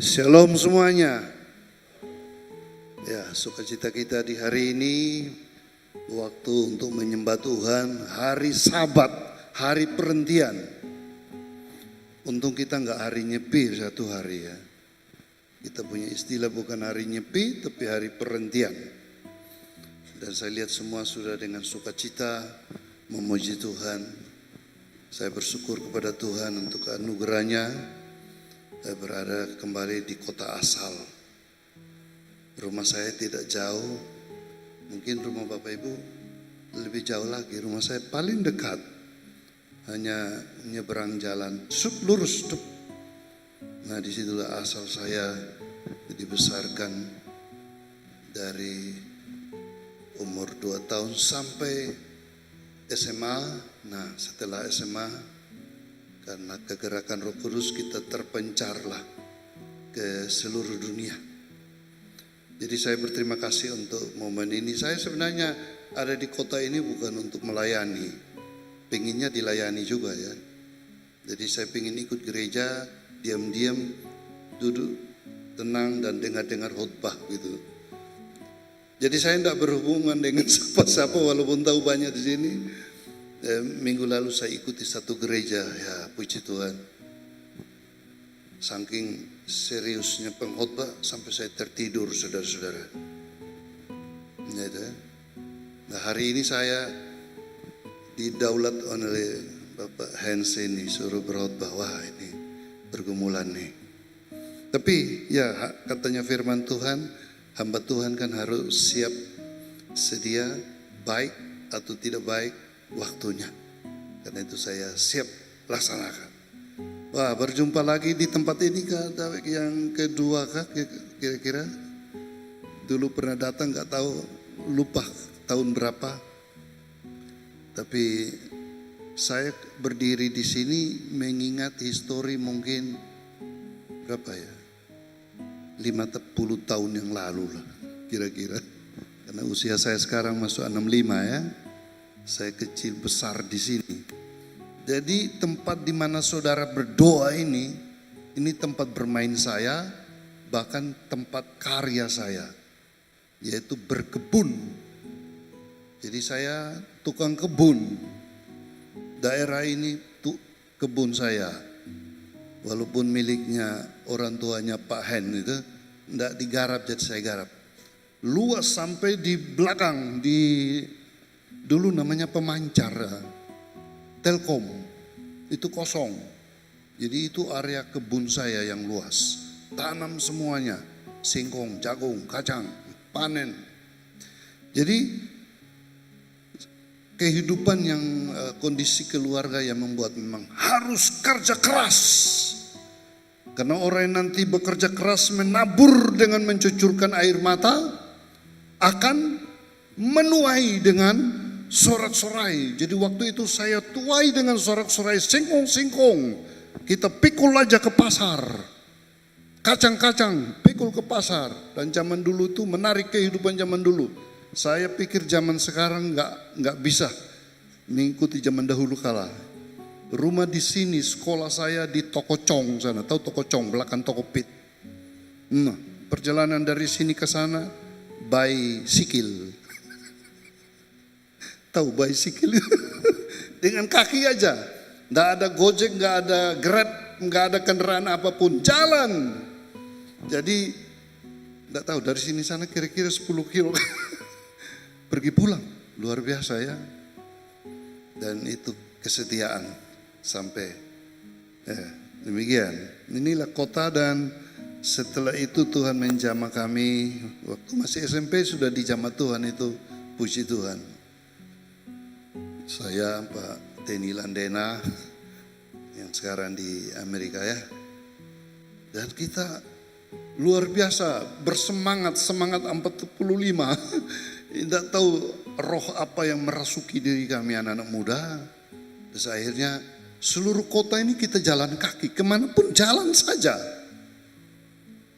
Shalom semuanya. Ya, sukacita kita di hari ini, waktu untuk menyembah Tuhan, hari Sabat, hari perhentian. Untung kita nggak hari nyepi satu hari ya. Kita punya istilah bukan hari nyepi, tapi hari perhentian. Dan saya lihat semua sudah dengan sukacita memuji Tuhan. Saya bersyukur kepada Tuhan untuk anugerahnya. Saya berada kembali di kota asal. Rumah saya tidak jauh. Mungkin rumah Bapak Ibu lebih jauh lagi. Rumah saya paling dekat. Hanya nyeberang jalan. Lurus. Nah, disitulah asal saya dibesarkan dari umur 2 tahun sampai SMA. Nah, setelah SMA, karena kegerakan Roh Kudus kita terpencarlah ke seluruh dunia. Jadi saya berterima kasih untuk momen ini. Saya sebenarnya ada di kota ini bukan untuk melayani, pengennya dilayani juga ya. Jadi saya pengen ikut gereja, diam-diam, duduk, tenang dan dengar-dengar khotbah gitu. Jadi saya tidak berhubungan dengan siapa-siapa walaupun tahu banyak di sini. Minggu lalu saya ikuti satu gereja, ya puji Tuhan. Saking seriusnya pengkhotbah sampai saya tertidur, saudara-saudara. Nah, hari ini saya didaulat oleh Bapak Hans ini, suruh berkhotbah. Wah, ini pergumulan nih. Tapi ya katanya firman Tuhan, hamba Tuhan kan harus siap sedia, baik atau tidak baik waktunya. Karena itu saya siap laksanakan. Wah, berjumpa lagi di tempat ini kah yang kedua kah kira-kira? Dulu pernah datang nggak tahu, lupa tahun berapa. Tapi saya berdiri di sini mengingat histori mungkin berapa ya? 50 tahun yang lalu lah kira-kira. Karena usia saya sekarang masuk 65 ya. Saya kecil besar di sini. Jadi tempat di mana saudara berdoa ini tempat bermain saya, bahkan tempat karya saya, yaitu berkebun. Jadi saya tukang kebun. Daerah ini kebun saya. Walaupun miliknya orang tuanya Pak Hen itu, tidak digarap jadi saya garap. Luas sampai di belakang, dulu namanya pemancar, Telkom, itu kosong. Jadi itu area kebun saya yang luas. Tanam semuanya, singkong, jagung, kacang, panen. Jadi kehidupan yang kondisi keluarga yang membuat memang harus kerja keras. Karena orang yang nanti bekerja keras menabur dengan mencucurkan air mata akan menuai dengan sorak-sorai. Jadi waktu itu saya tuai dengan sorak-sorai, singkong-singkong. Kita pikul aja ke pasar. Kacang-kacang pikul ke pasar. Dan zaman dulu itu menarik kehidupan zaman dulu. Saya pikir zaman sekarang nggak bisa mengikuti zaman dahulu kala. Rumah di sini, sekolah saya di Toko Cong sana. Tahu Toko Cong, belakang Toko Pit. Nah, perjalanan dari sini ke sana bicycle. Tahu bicycle dengan kaki aja, nggak ada Gojek, nggak ada Grab, nggak ada kendaraan apapun, jalan. Jadi nggak tahu dari sini sana kira-kira 10 kilo pergi pulang, luar biasa ya. Dan itu kesetiaan sampai demikian. Inilah kota dan setelah itu Tuhan menjamah kami. Waktu masih SMP sudah dijamah Tuhan itu, puji Tuhan. Saya Pak Teni Landena yang sekarang di Amerika ya. Dan kita luar biasa bersemangat 45. Tidak tahu roh apa yang merasuki diri kami anak-anak muda. Terus akhirnya seluruh kota ini kita jalan kaki, kemanapun jalan saja.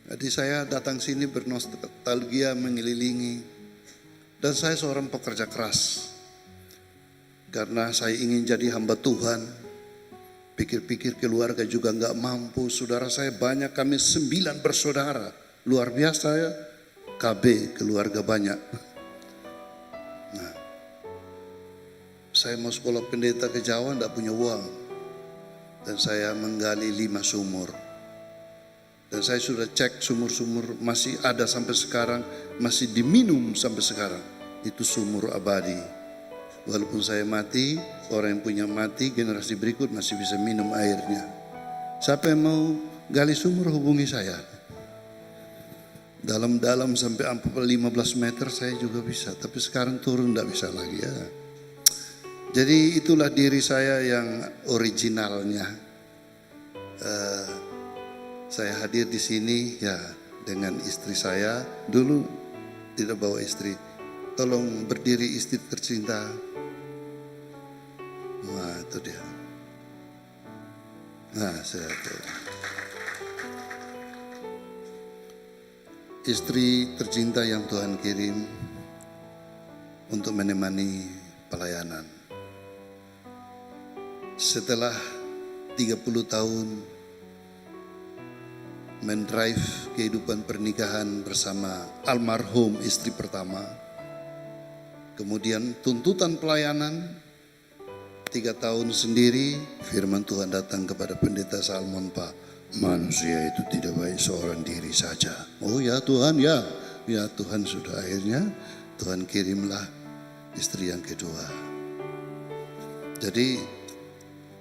Jadi saya datang sini bernostalgia mengelilingi. Dan saya seorang pekerja keras. Karena saya ingin jadi hamba Tuhan. Pikir-pikir keluarga juga nggak mampu. Saudara saya banyak, kami 9 bersaudara. Luar biasa ya. KB, keluarga banyak. Nah, saya mau sekolah pendeta ke Jawa nggak punya uang. Dan saya menggali 5 sumur. Dan saya sudah cek sumur-sumur masih ada sampai sekarang. Masih diminum sampai sekarang. Itu sumur abadi. Walaupun saya mati, orang yang punya mati, generasi berikut masih bisa minum airnya. Siapa yang mau gali sumur hubungi saya. Dalam-dalam sampai 15 meter saya juga bisa. Tapi sekarang turun tidak bisa lagi ya. Jadi itulah diri saya yang originalnya. Saya hadir di sini ya dengan istri saya. Dulu tidak bawa istri. Tolong berdiri istri tercinta. Wah itu dia. Nah saya tuh. Istri tercinta yang Tuhan kirim untuk menemani pelayanan. Setelah 30 tahun mendrive kehidupan pernikahan bersama almarhum istri pertama, kemudian tuntutan pelayanan 3 tahun sendiri, firman Tuhan datang kepada pendeta Salmon, Pak, manusia itu tidak baik seorang diri saja. Oh ya Tuhan, ya Tuhan, sudah akhirnya Tuhan kirimlah istri yang kedua. Jadi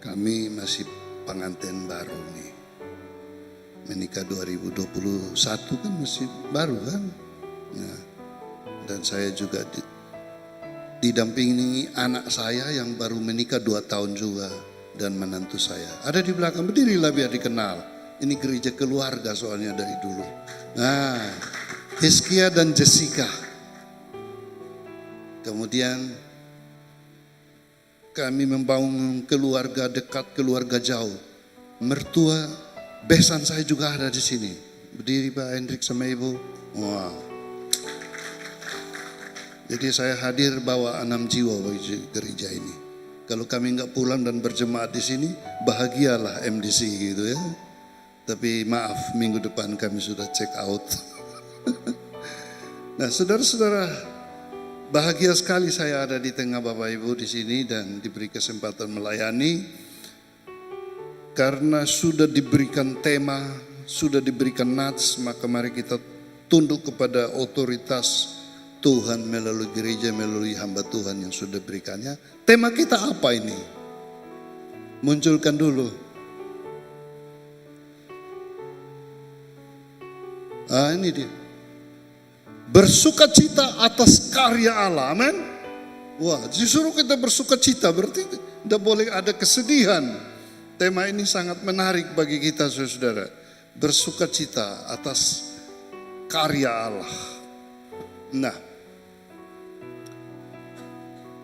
kami masih pengantin baru nih. Menikah 2021 kan masih baru kan. Nah, dan saya juga didampingi anak saya yang baru menikah 2 tahun juga. Dan menantu saya. Ada di belakang, berdirilah biar dikenal. Ini gereja keluarga soalnya dari dulu. Nah, Hizkia dan Jessica. Kemudian kami membangun keluarga dekat, keluarga jauh. Mertua, besan saya juga ada di sini. Berdiri Pak Hendrik sama Ibu. Wah. Jadi saya hadir bawa 6 jiwa bagi gereja ini. Kalau kami nggak pulang dan berjemaat di sini, bahagialah MDC gitu ya. Tapi maaf, minggu depan kami sudah check out. Nah, saudara-saudara, bahagia sekali saya ada di tengah Bapak Ibu di sini dan diberi kesempatan melayani. Karena sudah diberikan tema, sudah diberikan nats, maka mari kita tunduk kepada otoritas Tuhan melalui gereja, melalui hamba Tuhan yang sudah berikannya. Tema kita apa ini? Munculkan dulu. Ini dia. Bersukacita atas karya Allah. Amin. Wah, disuruh kita bersukacita berarti tidak boleh ada kesedihan. Tema ini sangat menarik bagi kita saudara. Bersukacita atas karya Allah. Nah,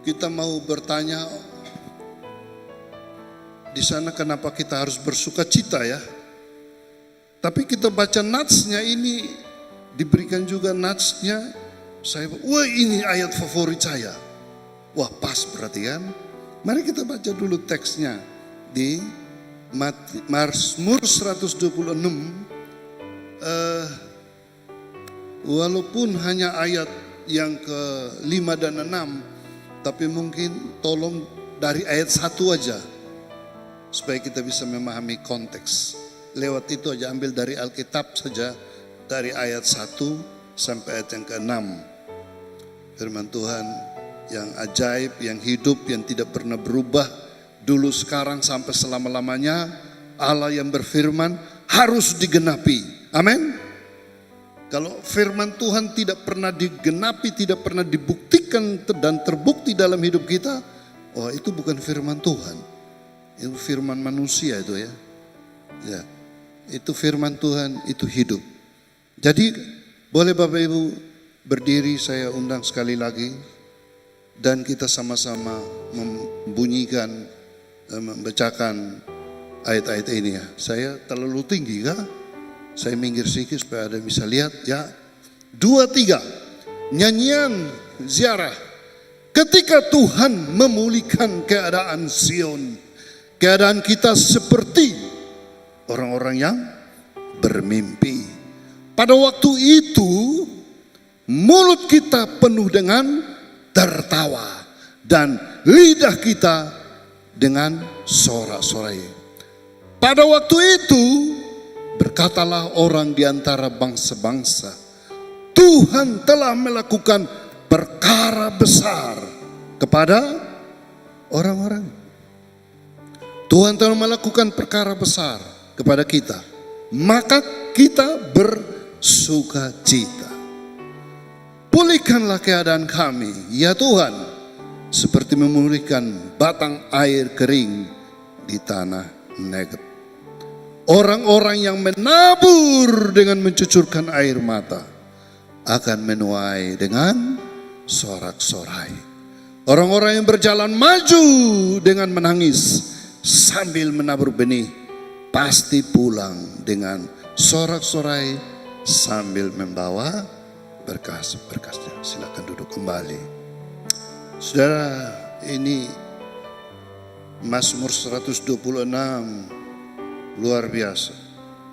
kita mau bertanya di sana kenapa kita harus bersukacita ya? Tapi kita baca natsnya ini diberikan juga natsnya. Wah ini ayat favorit saya. Wah pas berarti kan? Mari kita baca dulu teksnya di Mazmur 126. Walaupun hanya ayat yang ke-5 dan 6. Tapi mungkin tolong dari ayat 1 aja. Supaya kita bisa memahami konteks. Lewat itu aja, ambil dari Alkitab saja. Dari ayat 1 sampai ayat yang ke-6. Firman Tuhan yang ajaib, yang hidup, yang tidak pernah berubah. Dulu, sekarang, sampai selama-lamanya. Allah yang berfirman harus digenapi. Amin. Kalau firman Tuhan tidak pernah digenapi, tidak pernah dibuktikan dan terbukti dalam hidup kita, oh itu bukan firman Tuhan. Itu firman manusia itu ya. Ya. Itu firman Tuhan, itu hidup. Jadi boleh Bapak Ibu berdiri, saya undang sekali lagi. Dan kita sama-sama membunyikan, membacakan ayat-ayat ini ya. Saya terlalu tinggi kah? Saya minggir sedikit supaya ada bisa lihat ya. 2, 3. Nyanyian ziarah. Ketika Tuhan memulihkan keadaan Sion. Keadaan kita seperti orang yang bermimpi. Pada waktu itu mulut kita penuh dengan tertawa dan lidah kita dengan sorak-sorai. Pada waktu itu berkatalah orang di antara bangsa-bangsa, Tuhan telah melakukan perkara besar kepada orang-orang. Tuhan telah melakukan perkara besar kepada kita, maka kita bersukacita. Pulihkanlah keadaan kami, ya Tuhan, seperti memulihkan batang air kering di tanah Negeb. Orang-orang yang menabur dengan mencucurkan air mata akan menuai dengan sorak-sorai. Orang-orang yang berjalan maju dengan menangis sambil menabur benih pasti pulang dengan sorak-sorai sambil membawa berkas-berkasnya. Silakan duduk kembali. Saudara, ini Mazmur 126 luar biasa.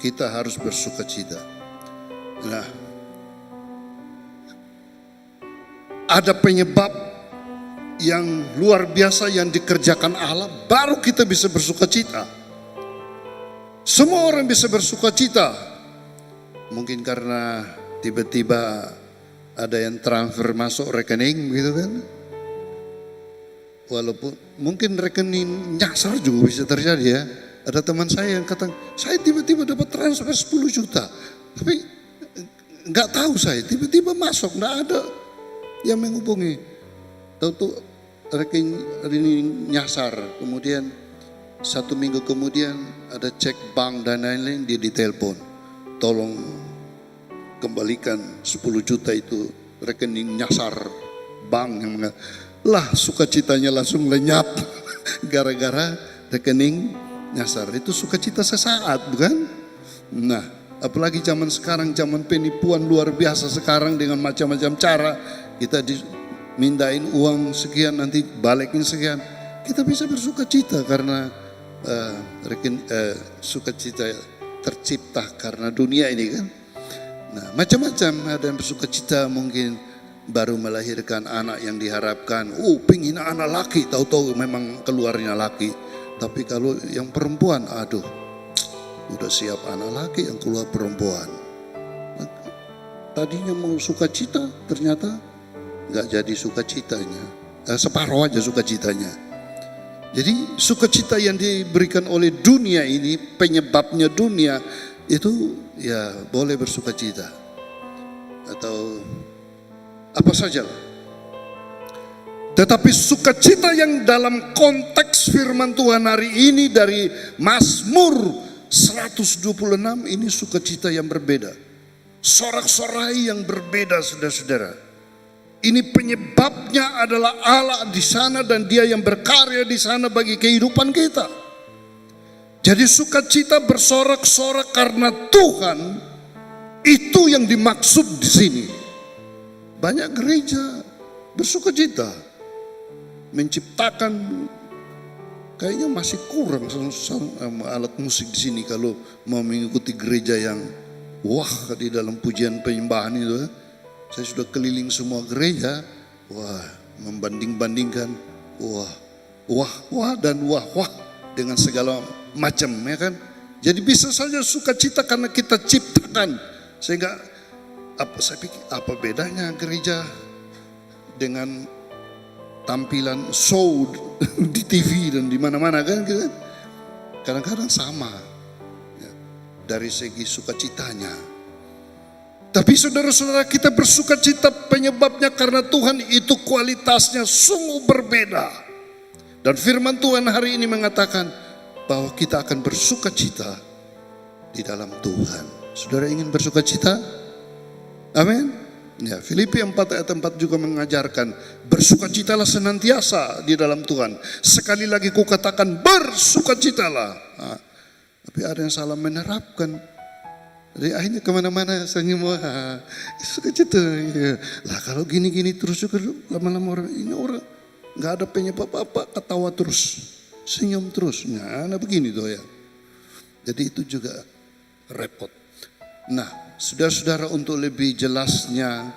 Kita harus bersukacita. Nah, ada penyebab yang luar biasa yang dikerjakan Allah, baru kita bisa bersukacita. Semua orang bisa bersukacita. Mungkin karena tiba-tiba ada yang transfer masuk rekening gitu kan. Walaupun mungkin rekening nyasar juga bisa terjadi ya. Ada teman saya yang kata, saya tiba-tiba dapat transfer 10 juta. Tapi nggak tahu saya, tiba-tiba masuk, nggak ada yang menghubungi. Tahu-tahu rekening nyasar. Kemudian 1 minggu kemudian ada cek bank dan lain-lain, dia ditelepon. Tolong kembalikan 10 juta itu rekening nyasar bank. Yang lah sukacitanya langsung lenyap gara-gara rekening nyasar. Itu sukacita sesaat, bukan? Nah, apalagi zaman sekarang, zaman penipuan luar biasa sekarang dengan macam-macam cara. Kita dimintain uang sekian, nanti balikin sekian. Kita bisa bersukacita karena sukacita tercipta karena dunia ini kan. Nah, macam-macam. Ada yang bersukacita mungkin baru melahirkan anak yang diharapkan. Pingin anak laki, tahu-tahu memang keluarnya laki. Tapi kalau yang perempuan, aduh, udah siap anak laki yang keluar perempuan. Tadinya mau sukacita, ternyata nggak jadi sukacitanya. Separuh aja sukacitanya. Jadi sukacita yang diberikan oleh dunia ini, penyebabnya dunia, itu ya boleh bersukacita. Atau apa saja. Tetapi sukacita yang dalam konteks firman Tuhan hari ini dari Mazmur 126 ini sukacita yang berbeda. Sorak-sorai yang berbeda, saudara-saudara. Ini penyebabnya adalah Allah di sana dan Dia yang berkarya di sana bagi kehidupan kita. Jadi sukacita bersorak-sorak karena Tuhan, itu yang dimaksud di sini. Banyak gereja bersukacita menciptakan, kayaknya masih kurang alat musik di sini kalau mau mengikuti gereja yang wah di dalam pujian penyembahan itu. Saya sudah keliling semua gereja, wah membanding-bandingkan, wah dan wah dengan segala macam ya kan. Jadi bisa saja sukacita karena kita ciptakan, sehingga saya pikir apa bedanya gereja dengan tampilan show di TV dan di mana-mana kan gitu. Kadang-kadang sama ya, dari segi sukacitanya. Tapi saudara-saudara, kita bersukacita penyebabnya karena Tuhan itu kualitasnya sungguh berbeda. Dan firman Tuhan hari ini mengatakan bahwa kita akan bersukacita di dalam Tuhan. Saudara ingin bersukacita? Amin. Ya, Filipi 4 ayat 4 juga mengajarkan bersukacitalah senantiasa di dalam Tuhan. Sekali lagi kukatakan bersukacitalah. Nah, tapi ada yang salah menerapkan. Jadi akhirnya kemana-mana senyum, sukacita. Ya. Lah kalau gini-gini terus juga lama-lama orang nggak ada penyebab apa, ketawa terus, senyum terus. Nah begini tuh ya. Jadi itu juga repot. Nah, saudara-saudara, untuk lebih jelasnya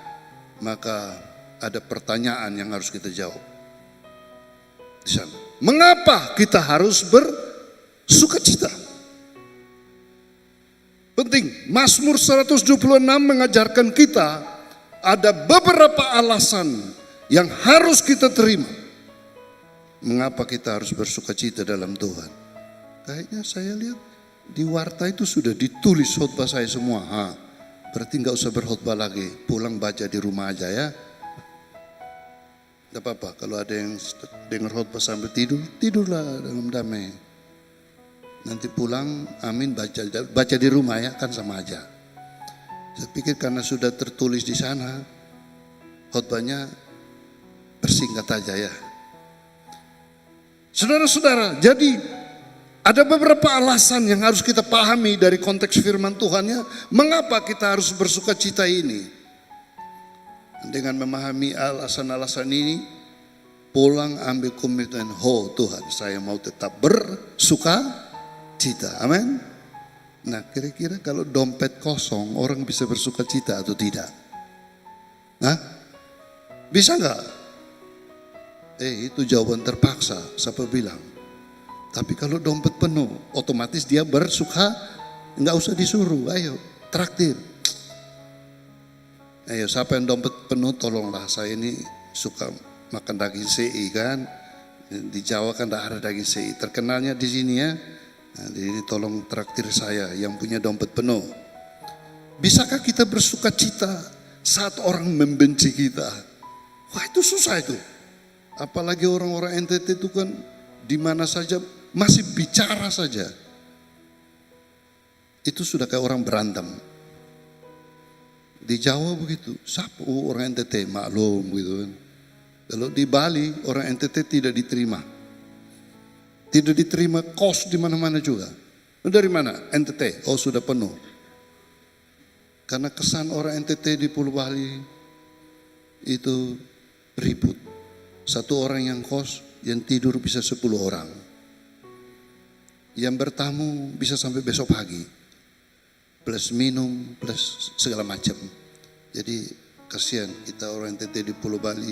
maka ada pertanyaan yang harus kita jawab di sana. Mengapa kita harus bersukacita? Penting. Mazmur 126 mengajarkan kita ada beberapa alasan yang harus kita terima. Mengapa kita harus bersukacita dalam Tuhan? Kayaknya saya lihat di warta itu sudah ditulis khotbah saya semua. Berarti nggak usah berkhotbah lagi, pulang baca di rumah aja ya. Tidak apa-apa, kalau ada yang dengar khotbah sambil tidur, tidurlah dalam damai. Nanti pulang, amin, baca di rumah ya, kan sama aja. Saya pikir karena sudah tertulis di sana, khotbahnya persingkat aja ya. Saudara-saudara, jadi ada beberapa alasan yang harus kita pahami dari konteks firman Tuhannya. Mengapa kita harus bersukacita ini? Dengan memahami alasan-alasan ini, pulang ambil komitmen, Tuhan, saya mau tetap bersukacita. Amin. Nah, kira-kira kalau dompet kosong, orang bisa bersukacita atau tidak? Bisa nggak? Itu jawaban terpaksa. Siapa bilang? Tapi kalau dompet penuh, otomatis dia bersuka, nggak usah disuruh, ayo traktir. Ayo, siapa yang dompet penuh tolonglah, saya ini suka makan daging CI kan. Di Jawa kan tidak ada daging CI, terkenalnya di sini ya. Nah, jadi tolong traktir saya yang punya dompet penuh. Bisakah kita bersuka cita saat orang membenci kita? Wah, itu susah itu. Apalagi orang-orang NTT itu kan di mana saja masih bicara saja. Itu sudah kayak orang berantem. Di Jawa begitu, siapa orang NTT maklum gitu kan. Kalau di Bali orang NTT tidak diterima. Tidak diterima kos di mana-mana juga. Dari mana? NTT. Oh, sudah penuh. Karena kesan orang NTT di Pulau Bali itu ribut. Satu orang yang kos, yang tidur bisa 10 orang. Yang bertamu bisa sampai besok pagi. Plus minum, plus segala macam. Jadi kasihan kita orang NTT di Pulau Bali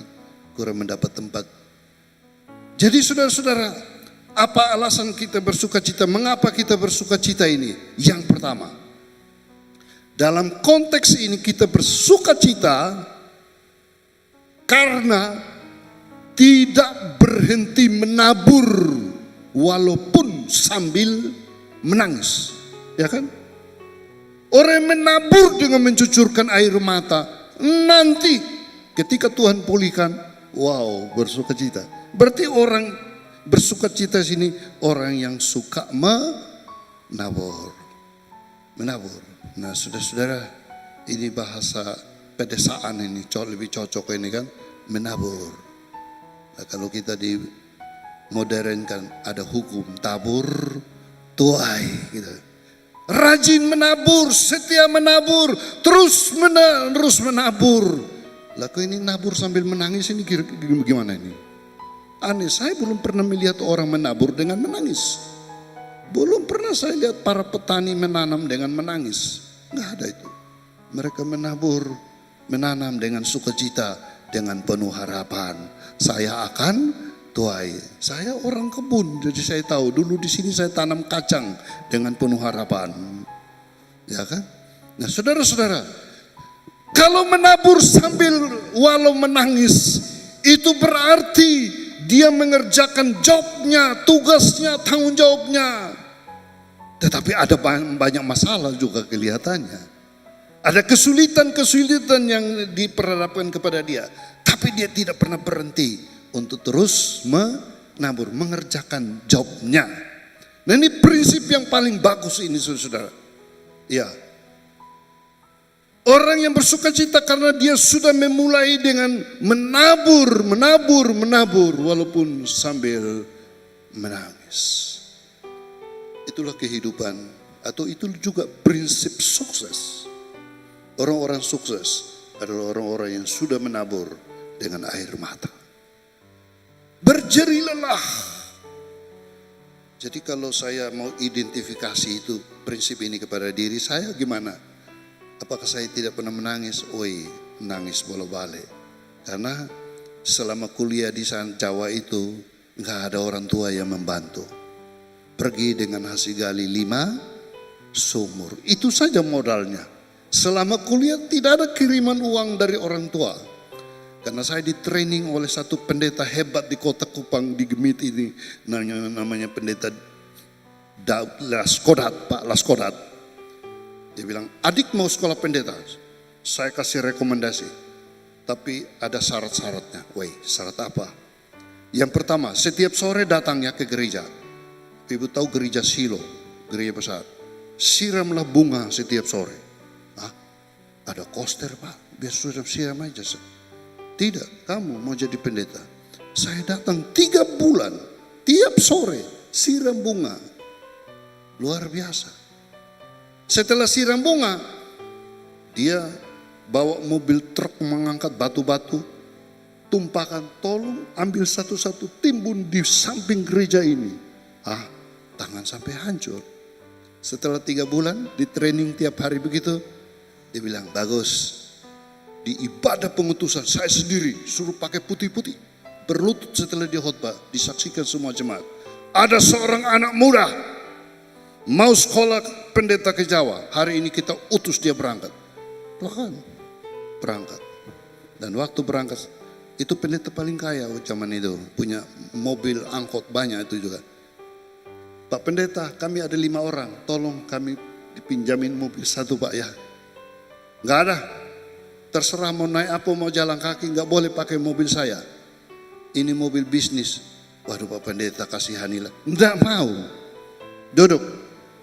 kurang mendapat tempat. Jadi saudara-saudara, apa alasan kita bersukacita? Mengapa kita bersukacita ini? Yang pertama, dalam konteks ini kita bersukacita karena tidak berhenti menabur walaupun sambil menangis. Ya kan? Orang yang menabur dengan mencucurkan air mata, nanti ketika Tuhan pulihkan, wow, bersukacita. Berarti orang bersukacita sini orang yang suka menabur. Menabur. Nah, saudara-saudara, ini bahasa pedesaan ini lebih cocok ini kan, menabur. Nah, kalau kita di modern kan ada hukum tabur tuai gitu. Rajin menabur, setia menabur, terus menabur. Lah kok ini nabur sambil menangis ini gimana ini? Aneh, saya belum pernah melihat orang menabur dengan menangis. Belum pernah saya lihat para petani menanam dengan menangis. Nggak ada itu. Mereka menabur, menanam dengan sukacita, dengan penuh harapan. Saya akan tuai. Saya orang kebun, jadi saya tahu dulu di sini saya tanam kacang dengan penuh harapan. Ya kan? Nah, saudara-saudara, kalau menabur sambil walau menangis, itu berarti dia mengerjakan jobnya, tugasnya, tanggung jawabnya. Tetapi ada banyak masalah juga kelihatannya. Ada kesulitan-kesulitan yang diperhadapkan kepada dia. Tapi dia tidak pernah berhenti untuk terus menabur, mengerjakan jobnya. Nah, ini prinsip yang paling bagus ini, saudara. Ya, orang yang bersukacita karena dia sudah memulai dengan menabur walaupun sambil menangis. Itulah kehidupan, atau itu juga prinsip sukses. Orang-orang sukses adalah orang-orang yang sudah menabur dengan air mata. Berjeri lelah. Jadi kalau saya mau identifikasi itu prinsip ini kepada diri saya gimana? Apakah saya tidak pernah menangis? Oi, nangis bolak-balik. Karena selama kuliah di sana Jawa itu nggak ada orang tua yang membantu. Pergi dengan hasil gali 5 sumur. Itu saja modalnya. Selama kuliah tidak ada kiriman uang dari orang tua. Karena saya di training oleh satu pendeta hebat di kota Kupang di Gemit ini. Namanya pendeta Laskodat, Pak Laskodat. Dia bilang, adik mau sekolah pendeta. Saya kasih rekomendasi. Tapi ada syarat-syaratnya. Woi, syarat apa? Yang pertama, setiap sore datangnya ke gereja. Ibu tahu gereja Silo, gereja besar. Siramlah bunga setiap sore. Hah? Ada koster Pak, biar sudah siram aja. Tidak, kamu mau jadi pendeta. Saya datang 3 bulan, tiap sore siram bunga. Luar biasa. Setelah siram bunga, dia bawa mobil truk mengangkat batu-batu. Tumpahkan, tolong ambil satu-satu, timbun di samping gereja ini. Tangan sampai hancur. Setelah 3 bulan di training tiap hari begitu, dia bilang, bagus. Di ibadah pengutusan saya sendiri suruh pakai putih-putih. Berlutut setelah dia khotbah, disaksikan semua jemaat. Ada seorang anak muda mau sekolah pendeta ke Jawa. Hari ini kita utus dia berangkat. Bahkan berangkat. Dan waktu berangkat, itu pendeta paling kaya zaman itu. Punya mobil angkot banyak itu juga. Pak pendeta, kami ada 5 orang. Tolong kami dipinjamin mobil 1 Pak ya. Enggak ada. Terserah mau naik apa, mau jalan kaki, nggak boleh pakai mobil saya. Ini mobil bisnis. Waduh Pak Pendeta kasihanilah. Nggak mau. Duduk.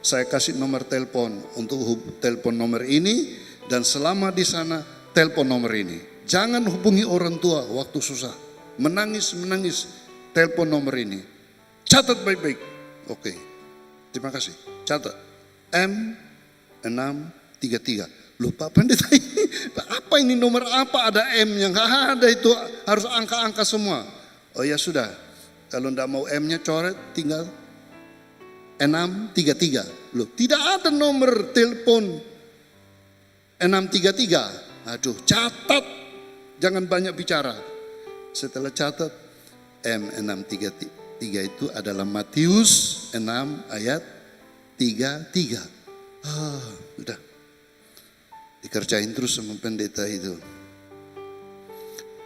Saya kasih nomor telepon untuk telepon nomor ini dan selama di sana telepon nomor ini. Jangan hubungi orang tua waktu susah. Menangis, telepon nomor ini. Catat baik-baik. Oke. Terima kasih. Catat. M633. Lupa pendeta ini, apa ini nomor apa ada M-nya? Nggak ada, itu harus angka-angka semua. Oh ya sudah, kalau enggak mau M-nya coret tinggal 633. Loh, tidak ada nomor telepon 633. Aduh, catat, jangan banyak bicara. Setelah catat, M633 itu adalah Matius 6 ayat 33. Udah. Dikerjain terus sama pendeta itu.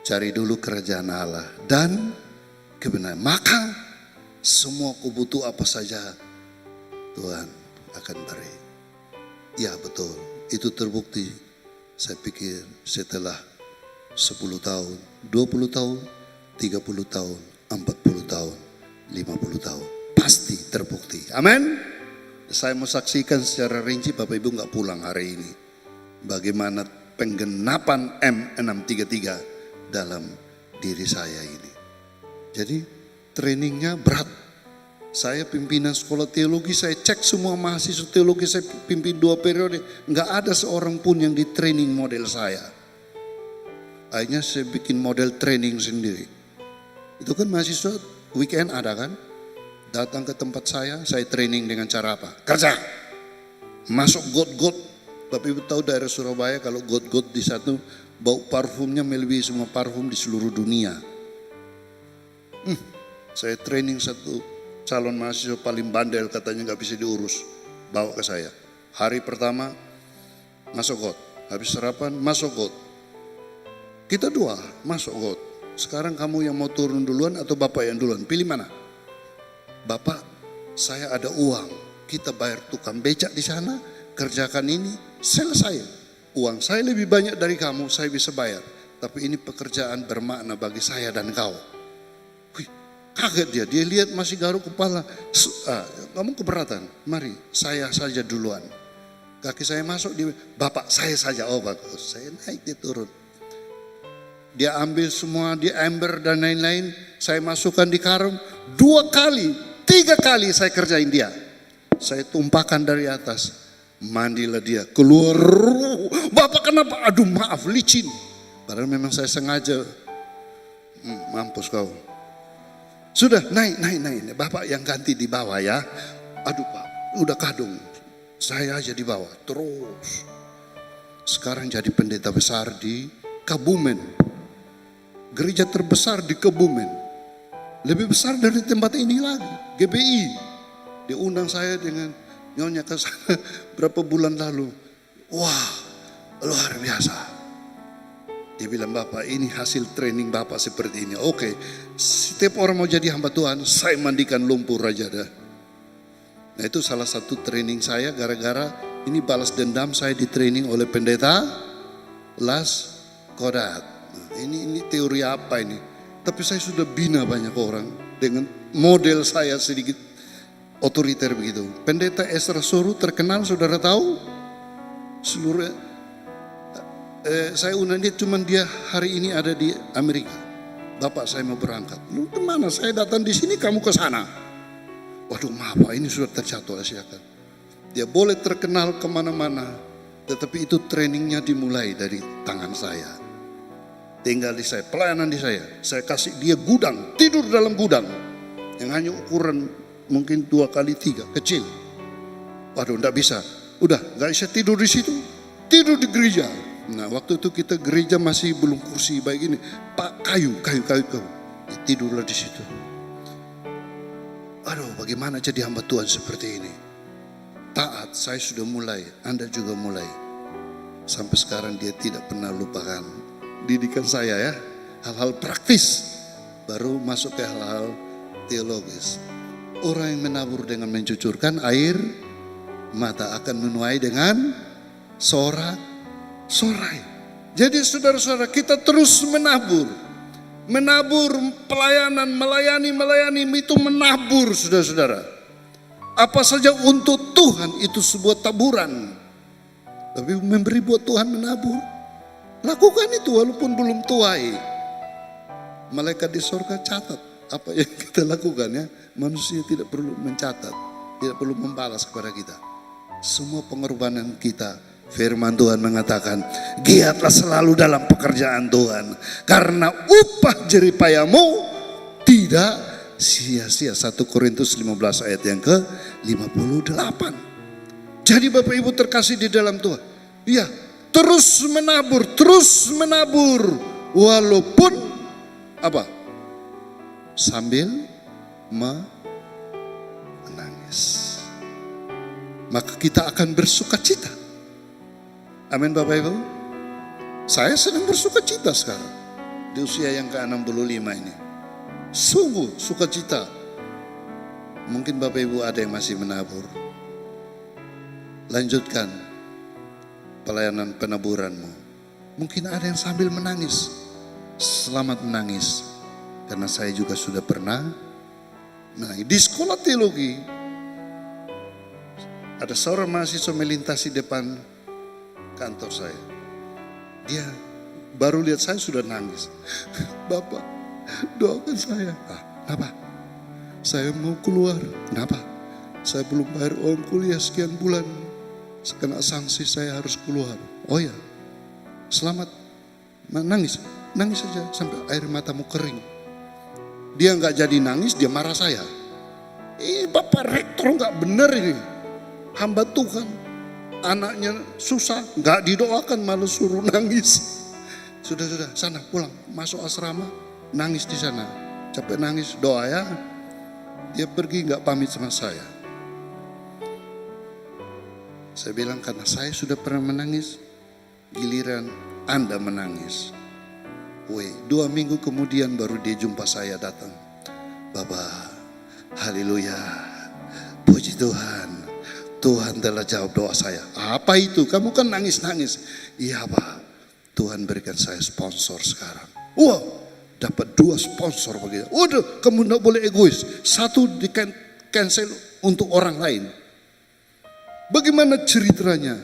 Cari dulu kerajaan Allah dan kebenaran. Maka semua kebutuhan apa saja Tuhan akan beri. Ya betul, itu terbukti. Saya pikir setelah 10 tahun, 20 tahun, 30 tahun, 40 tahun, 50 tahun. Pasti terbukti. Amin. Saya mau saksikan secara rinci, Bapak Ibu nggak pulang hari ini. Bagaimana penggenapan M633 dalam diri saya ini. Jadi trainingnya berat. Saya pimpinan sekolah teologi, saya cek semua mahasiswa teologi, saya pimpin 2 periode. Nggak ada seorang pun yang di training model saya. Akhirnya saya bikin model training sendiri. Itu kan mahasiswa weekend ada kan. Datang ke tempat saya training dengan cara apa? Kerja. Masuk got-got. Bapak Ibu tahu daerah Surabaya kalau got-got di satu bau parfumnya melebihi semua parfum di seluruh dunia. Saya training satu calon mahasiswa paling bandel, katanya nggak bisa diurus, bawa ke saya. Hari pertama masuk got, habis sarapan masuk got. Kita 2 masuk got. Sekarang kamu yang mau turun duluan atau bapak yang duluan? Pilih mana? Bapak, saya ada uang. Kita bayar tukang becak di sana, kerjakan ini, selesai. Uang saya lebih banyak dari kamu, saya bisa bayar. Tapi ini pekerjaan bermakna bagi saya dan kau. Wih, kaget dia lihat masih garuk kepala. Kamu keberatan? Mari, saya saja duluan. Kaki saya masuk, dia, Bapak saya saja. Oh bagus, saya naik, dia turun. Dia ambil semua, dia ember dan lain-lain. Saya masukkan di karung. 2 kali, 3 kali saya kerjain dia. Saya tumpahkan dari atas. Mandilah dia, keluar. Bapak kenapa? Aduh maaf, licin. Padahal memang saya sengaja. Mampus kau. Sudah naik. Bapak yang ganti di bawah ya. Aduh Pak, udah kadung. Saya aja di bawah. Terus. Sekarang jadi pendeta besar di Kebumen. Gereja terbesar di Kebumen. Lebih besar dari tempat ini lagi. GBI. Dia undang saya dengan nyonya ke sana berapa bulan lalu. Wah, luar biasa. Dia bilang, Bapak ini hasil training Bapak seperti ini. Oke, setiap orang mau jadi hamba Tuhan, saya mandikan lumpur aja dah. Nah itu salah satu training saya gara-gara ini balas dendam saya di training oleh pendeta Las Kodat. Nah, ini teori apa ini? Tapi saya sudah bina banyak orang dengan model saya sedikit otoriter begitu. Pendeta Ezra Soru terkenal, saudara tahu? Seluruh saya undang dia, cuman dia hari ini ada di Amerika. Bapak saya mau berangkat. Lu kemana? Saya datang di sini, kamu ke sana. Waduh maaf Pak, ini sudah tercatat silakan. Dia boleh terkenal kemana-mana, tetapi itu trainingnya dimulai dari tangan saya. Tinggal di saya, pelayanan di saya. Saya kasih dia gudang, tidur dalam gudang. Yang hanya ukuran mungkin 2x3, kecil. Waduh enggak bisa. Udah enggak bisa tidur di situ. Tidur di gereja. Nah waktu itu kita gereja masih belum kursi baik ini, Pak kayu. Tidurlah di situ. Aduh bagaimana jadi hamba Tuhan seperti ini. Taat, saya sudah mulai, Anda juga mulai. Sampai sekarang dia tidak pernah lupakan didikan saya ya. Hal-hal praktis, baru masuk ke hal-hal teologis. Orang yang menabur dengan mencucurkan air mata akan menuai dengan sorak-sorai. Jadi saudara-saudara kita terus menabur. Menabur pelayanan, melayani itu menabur saudara-saudara. Apa saja untuk Tuhan itu sebuah taburan. Tapi memberi buat Tuhan menabur. Lakukan itu walaupun belum tuai. Malaikat di sorga catat apa yang kita lakukan ya. Manusia tidak perlu mencatat, tidak perlu membalas kepada kita. Semua pengorbanan kita, firman Tuhan mengatakan, giatlah selalu dalam pekerjaan Tuhan. Karena upah jeripayamu tidak sia-sia. 1 Korintus 15 ayat yang ke-58. Jadi Bapak Ibu terkasih di dalam Tuhan. Iya, terus menabur. Walaupun apa? Sambil menangis. Maka kita akan bersuka cita. Amin Bapak Ibu. Saya sedang bersuka cita sekarang. Di usia yang ke-65 ini. Sungguh sukacita. Mungkin Bapak Ibu ada yang masih menabur. Lanjutkan pelayanan penaburanmu. Mungkin ada yang sambil menangis. Selamat menangis. Karena saya juga sudah pernah menangis. Di sekolah teologi. Ada seorang mahasiswa melintasi depan kantor saya. Dia baru lihat saya sudah nangis. Bapak, doakan saya. Kenapa? Saya mau keluar. Kenapa? Saya belum bayar uang kuliah sekian bulan. Kena sanksi saya harus keluar. Oh ya, selamat. Nangis saja sampai air matamu kering. Dia nggak jadi nangis, dia marah saya. Ini Bapak Rektor nggak benar ini. Hamba Tuhan, anaknya susah, nggak didoakan malah suruh nangis. Sudah, sana pulang, masuk asrama, nangis di sana. Capek nangis, doa ya. Dia pergi nggak pamit sama saya. Saya bilang karena saya sudah pernah menangis, giliran Anda menangis. 2 minggu kemudian baru dia jumpa saya datang. Bapak, haleluya, puji Tuhan. Tuhan telah jawab doa saya. Apa itu? Kamu kan nangis-nangis. Iya Pak, Tuhan berikan saya sponsor sekarang. Wah, dapat 2 sponsor begitu. Waduh, kamu tidak boleh egois. 1 di cancel untuk orang lain. Bagaimana ceritanya?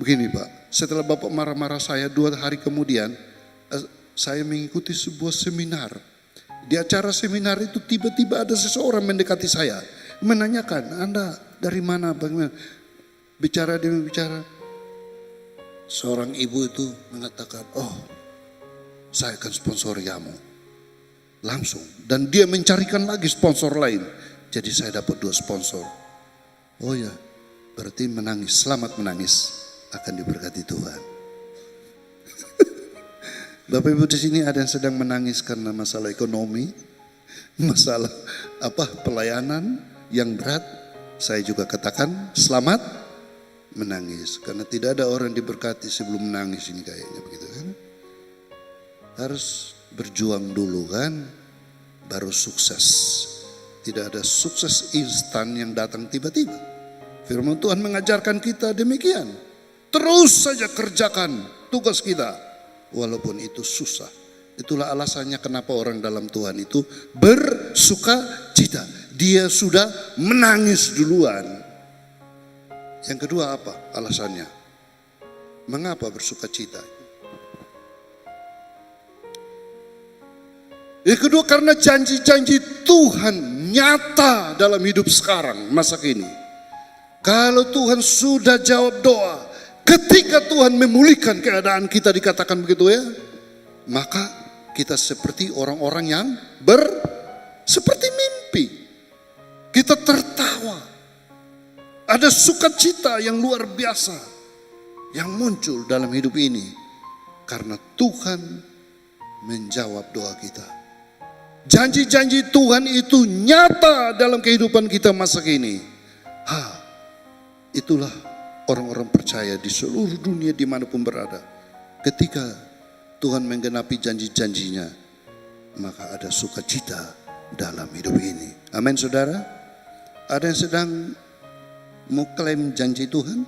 Begini Pak, setelah Bapak marah-marah saya 2 hari kemudian, saya mengikuti sebuah seminar. Di acara seminar itu tiba-tiba ada seseorang mendekati saya. Menanyakan, Anda dari mana? Bagaimana? Bicara demi bicara. Seorang ibu itu mengatakan, oh saya akan sponsori kamu. langsung. Dan dia mencarikan lagi sponsor lain. Jadi saya dapat 2 sponsor. Oh ya, berarti menangis, selamat menangis, akan diberkati Tuhan. Bapak Ibu di sini ada yang sedang menangis karena masalah ekonomi, masalah pelayanan yang berat. Saya juga katakan selamat menangis, karena tidak ada orang diberkati sebelum menangis ini kayaknya begitu kan. Harus berjuang dulu kan, baru sukses. Tidak ada sukses instan yang datang tiba-tiba. Firman Tuhan mengajarkan kita demikian. Terus saja kerjakan tugas kita, walaupun itu susah. Itulah alasannya kenapa orang dalam Tuhan itu bersuka cita. Dia sudah menangis duluan. Yang kedua apa alasannya? Mengapa bersuka cita? Yang kedua, karena janji-janji Tuhan nyata dalam hidup sekarang, masa kini. Kalau Tuhan sudah jawab doa, ketika Tuhan memulihkan keadaan kita, dikatakan begitu ya, maka kita seperti orang-orang yang seperti mimpi. Kita tertawa. Ada sukacita yang luar biasa yang muncul dalam hidup ini karena Tuhan menjawab doa kita. Janji-janji Tuhan itu nyata dalam kehidupan kita masa kini. Itulah orang-orang percaya di seluruh dunia dimanapun berada. Ketika Tuhan menggenapi janji-janjinya, maka ada sukacita dalam hidup ini. Amin saudara. Ada yang sedang mau klaim janji Tuhan,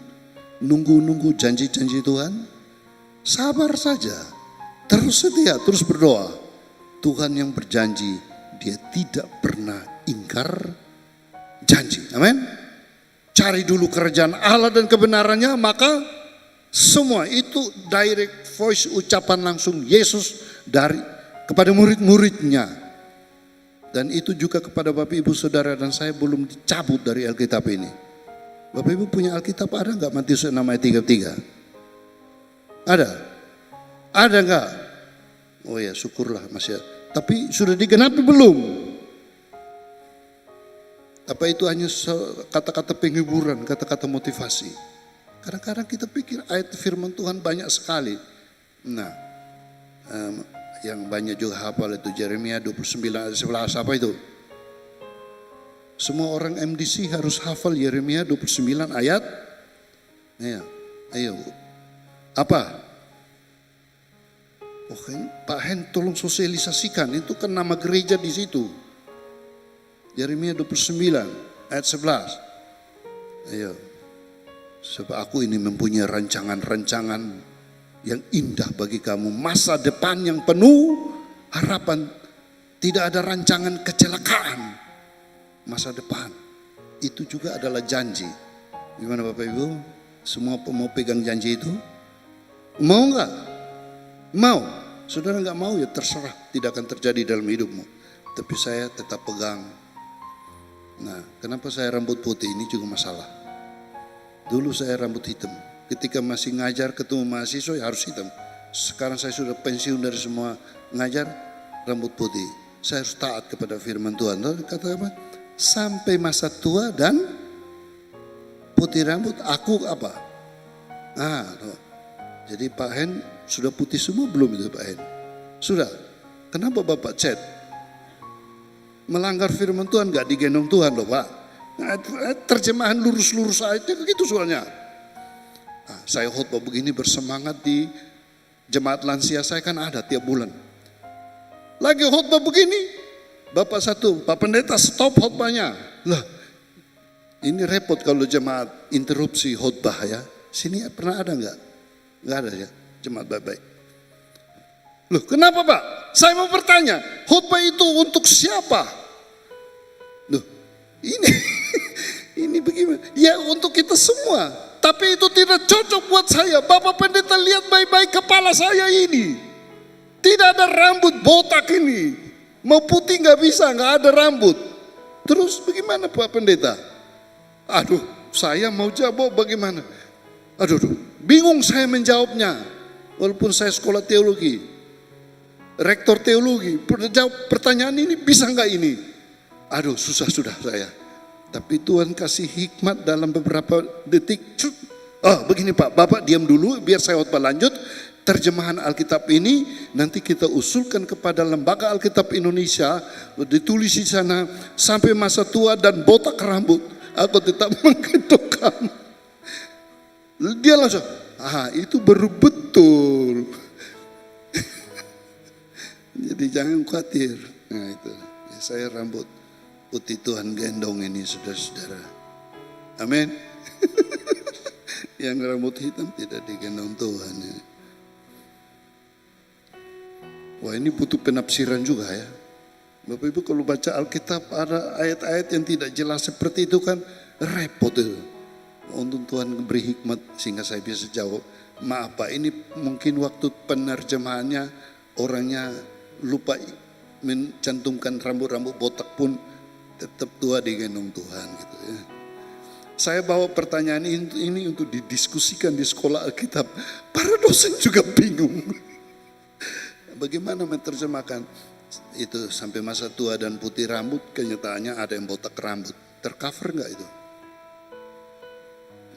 nunggu-nunggu janji-janji Tuhan, sabar saja, terus setia, terus berdoa. Tuhan yang berjanji, dia tidak pernah ingkar janji. Amin. Cari dulu kerajaan Allah dan kebenarannya, maka semua itu direct voice, ucapan langsung Yesus kepada murid-muridnya. Dan itu juga kepada Bapak Ibu Saudara dan saya belum dicabut dari Alkitab ini. Bapak Ibu punya Alkitab ada enggak? Matius 6 ayat 33. Ada? Ada enggak? Oh ya, syukurlah masih ada. Tapi sudah digenapi belum? Apa itu hanya kata-kata penghiburan, kata-kata motivasi? Kadang-kadang kita pikir ayat firman Tuhan banyak sekali. Nah, yang banyak juga hafal itu Yeremia 29 ayat 11, apa itu? Semua orang MDC harus hafal Yeremia 29 ayat. Ayo. Apa? Pak Hen tolong sosialisasikan, itu kan nama gereja di situ. Yeremia 29 ayat 11. Ayo. Sebab aku ini mempunyai rancangan-rancangan yang indah bagi kamu, masa depan yang penuh harapan. Tidak ada rancangan kecelakaan. Masa depan itu juga adalah janji. Gimana Bapak Ibu? Semua mau pegang janji itu? Mau enggak? Mau. Saudara enggak mau ya terserah, tidak akan terjadi dalam hidupmu. Tapi saya tetap pegang. Nah, kenapa saya rambut putih ini juga masalah. Dulu saya rambut hitam. Ketika masih ngajar ketemu mahasiswa ya harus hitam. Sekarang saya sudah pensiun dari semua ngajar, rambut putih. Saya harus taat kepada firman Tuhan. Kata apa? Sampai masa tua dan putih rambut aku apa? Jadi Pak Hen sudah putih semua belum itu Pak Hen? Sudah. Kenapa Bapak chat? Melanggar firman Tuhan gak digendong Tuhan loh Pak. Terjemahan lurus-lurus aja gitu soalnya. Saya khotbah begini bersemangat di jemaat lansia saya kan ada tiap bulan. Lagi khotbah begini, Bapak satu, Pak Pendeta stop khotbahnya. Lah, ini repot kalau jemaat interupsi khotbah ya. Sini pernah ada enggak? Enggak ada ya, jemaat baik-baik. Loh, kenapa Pak? Saya mau bertanya, khotbah itu untuk siapa? Loh, ini bagaimana? Ya untuk kita semua. Tapi itu tidak cocok buat saya. Bapak Pendeta lihat baik-baik kepala saya ini. Tidak ada rambut botak ini. Mau putih nggak bisa, nggak ada rambut. Terus bagaimana Pak Pendeta? Aduh, saya mau jawab bagaimana? Aduh, bingung saya menjawabnya. Walaupun saya sekolah teologi. rektor teologi, jawab pertanyaan ini bisa nggak ini? Aduh susah sudah saya. Tapi Tuhan kasih hikmat dalam beberapa detik. Begini Pak, Bapak diam dulu biar saya lanjut. Terjemahan Alkitab ini nanti kita usulkan kepada Lembaga Alkitab Indonesia, ditulis di sana sampai masa tua dan botak rambut aku tetap menggendong kamu. Dia langsung, itu baru betul. Jadi jangan khawatir. Nah itu, saya rambut putih Tuhan gendong ini saudara-saudara. Amin. Yang rambut hitam tidak digendong Tuhan. Ya. Wah ini butuh penafsiran juga ya. Bapak Ibu kalau baca Alkitab ada ayat-ayat yang tidak jelas seperti itu kan repot itu. Untuk Tuhan beri hikmat sehingga saya bisa jawab. Maaf Pak, ini mungkin waktu penerjemahannya orangnya lupa mencantumkan rambut-rambut botak pun tetap tua digendong Tuhan gitu ya. Saya bawa pertanyaan ini untuk didiskusikan di sekolah Alkitab. Para dosen juga bingung. Bagaimana menerjemahkan itu sampai masa tua dan putih rambut, kenyataannya ada yang botak rambut. Tercover enggak itu?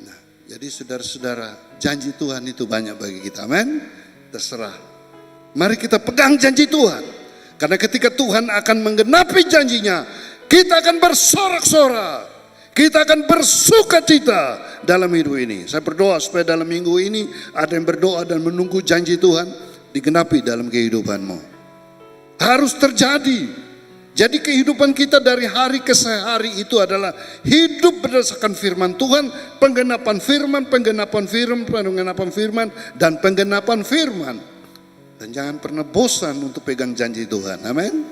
Nah, jadi saudara-saudara, janji Tuhan itu banyak bagi kita. Amin. Terserah. Mari kita pegang janji Tuhan. Karena ketika Tuhan akan menggenapi janjinya, kita akan bersorak-sorak. Kita akan bersuka cita dalam hidup ini. Saya berdoa supaya dalam minggu ini ada yang berdoa dan menunggu janji Tuhan digenapi dalam kehidupanmu. Harus terjadi. Jadi kehidupan kita dari hari ke hari itu adalah hidup berdasarkan firman Tuhan, penggenapan firman, dan penggenapan firman. Dan jangan pernah bosan untuk pegang janji Tuhan. Amin.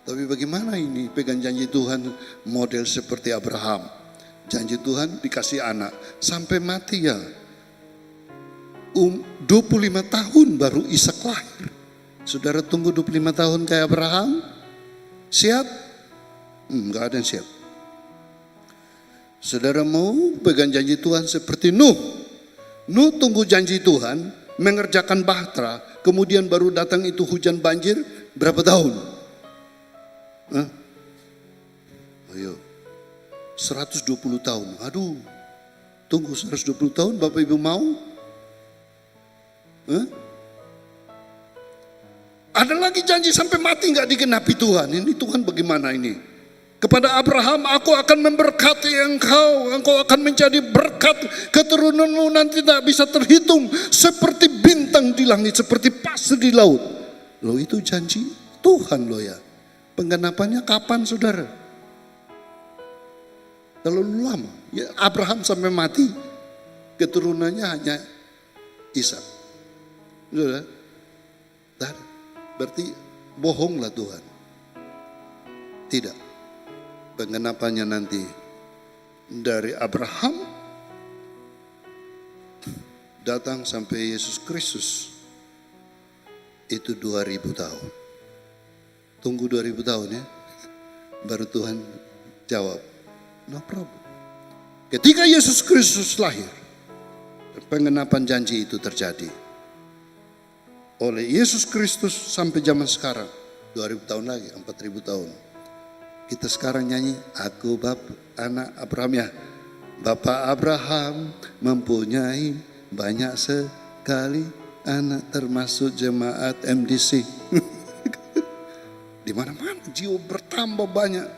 Tapi bagaimana ini pegang janji Tuhan model seperti Abraham. Janji Tuhan dikasih anak sampai mati ya. 25 tahun baru Ishak lahir. Saudara tunggu 25 tahun kayak Abraham? Siap? Enggak ada yang siap. Saudara mau pegang janji Tuhan seperti Nuh. Nuh tunggu janji Tuhan, mengerjakan bahtera, kemudian baru datang itu hujan banjir, berapa tahun? Ayo, 120 tahun. Aduh, tunggu 120 tahun Bapak Ibu mau? Ada lagi janji sampai mati nggak digenapi Tuhan. Ini Tuhan bagaimana ini? Kepada Abraham, aku akan memberkati engkau akan menjadi berkat, keturunanmu nanti tak bisa terhitung, seperti bintang di langit, seperti pasir di laut. Loh itu janji Tuhan loh ya. Penggenapannya kapan saudara? Terlalu lama. Ya, Abraham sampai mati, keturunannya hanya Ishak. Sudah, berarti bohonglah Tuhan. Tidak. Penggenapannya nanti dari Abraham datang sampai Yesus Kristus itu 2000 tahun. Tunggu 2000 tahun ya. Baru Tuhan jawab, no problem. Ketika Yesus Kristus lahir, penggenapan janji itu terjadi. Oleh Yesus Kristus sampai zaman sekarang 2000 tahun lagi, 4000 tahun. Kita sekarang nyanyi, aku anak Abraham ya. Bapak Abraham mempunyai banyak sekali anak termasuk jemaat MDC. Di mana-mana jiwa bertambah banyak.